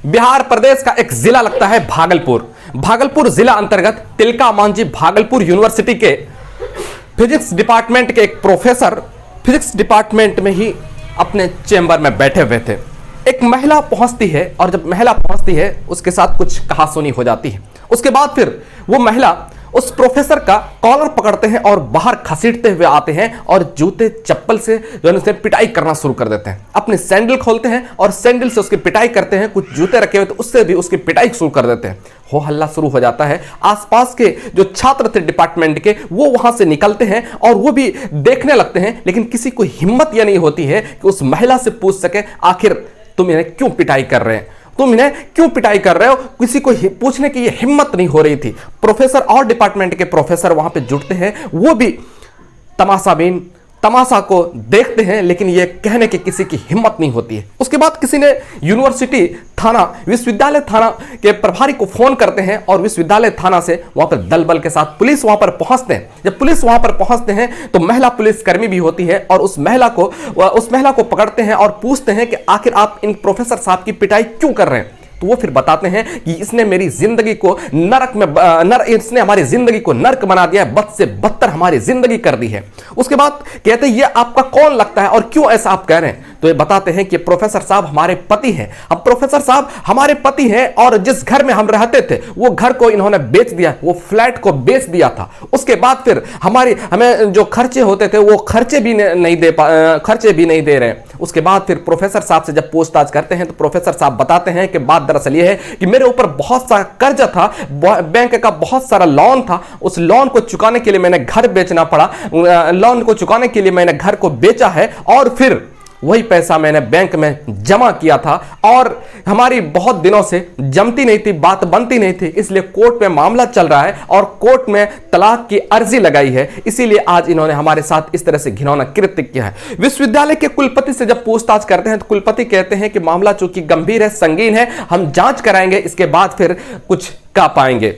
बिहार प्रदेश का एक जिला लगता है भागलपुर। भागलपुर जिला अंतर्गत तिलका मांझी भागलपुर यूनिवर्सिटी के फिजिक्स डिपार्टमेंट के एक प्रोफेसर फिजिक्स डिपार्टमेंट में ही अपने चेंबर में बैठे हुए थे। एक महिला पहुंचती है और जब महिला पहुंचती है उसके साथ कुछ कहासुनी हो जाती है। उसके बाद फिर वो महिला उस प्रोफेसर का कॉलर पकड़ते हैं और बाहर घसीटते हुए आते हैं और जूते चप्पल से जो है उसे पिटाई करना शुरू कर देते हैं। अपने सैंडल खोलते हैं और सैंडल से उसकी पिटाई करते हैं। कुछ जूते रखे हुए तो उससे भी उसकी पिटाई शुरू कर देते हैं। हो हल्ला शुरू हो जाता है। आसपास के जो छात्र थे डिपार्टमेंट के वो वहां से निकलते हैं और वो भी देखने लगते हैं, लेकिन किसी को हिम्मत यह नहीं होती है कि उस महिला से पूछ सके आखिर तुम इन्हें क्यों पिटाई कर रहे हैं, तुम इन्हें क्यों पिटाई कर रहे हो। किसी को पूछने की ये हिम्मत नहीं हो रही थी। प्रोफेसर और डिपार्टमेंट के प्रोफेसर वहां पे जुटते हैं, वो भी तमाशा को देखते हैं, लेकिन ये कहने की किसी की हिम्मत नहीं होती है। उसके बाद किसी ने यूनिवर्सिटी थाना विश्वविद्यालय थाना के प्रभारी को फोन करते हैं और विश्वविद्यालय थाना से वहां पर दल बल के साथ पुलिस वहां पर पहुंचते हैं। जब पुलिस वहां पर पहुंचते हैं तो महिला पुलिसकर्मी भी होती है और उस महिला को पकड़ते हैं और पूछते हैं कि आखिर आप इन प्रोफेसर साहब की पिटाई क्यों कर रहे हैं। तो वो फिर बताते हैं कि इसने मेरी जिंदगी को इसने हमारी जिंदगी को नरक बना दिया है, बद से बदतर हमारी जिंदगी कर दी है। उसके बाद कहते हैं ये आपका कौन लगता है और क्यों ऐसा आप कह रहे हैं। तो ये बताते हैं कि प्रोफेसर साहब हमारे पति हैं। अब प्रोफेसर साहब हमारे पति हैं और जिस घर में हम रहते थे वो घर को इन्होंने बेच दिया, वो फ्लैट को बेच दिया था। उसके बाद फिर हमें जो खर्चे होते थे वो खर्चे भी नहीं दे रहे। उसके बाद फिर प्रोफेसर साहब से जब पूछताछ करते हैं तो प्रोफेसर साहब बताते हैं कि बात दरअसल यह है कि मेरे ऊपर बहुत सारा कर्जा था, बैंक का बहुत सारा लोन था। उस लोन को चुकाने के लिए मैंने घर बेचना पड़ा। लोन को चुकाने के लिए मैंने घर को बेचा है और फिर वही पैसा मैंने बैंक में जमा किया था और हमारी बहुत दिनों से जमती नहीं थी, बात बनती नहीं थी, इसलिए कोर्ट में मामला चल रहा है और कोर्ट में तलाक की अर्जी लगाई है। इसीलिए आज इन्होंने हमारे साथ इस तरह से घिनौना कृत्य किया है। विश्वविद्यालय के कुलपति से जब पूछताछ करते हैं तो कुलपति कहते हैं कि मामला चूंकि गंभीर है, संगीन है, हम जांच कराएंगे, इसके बाद फिर कुछ कह पाएंगे।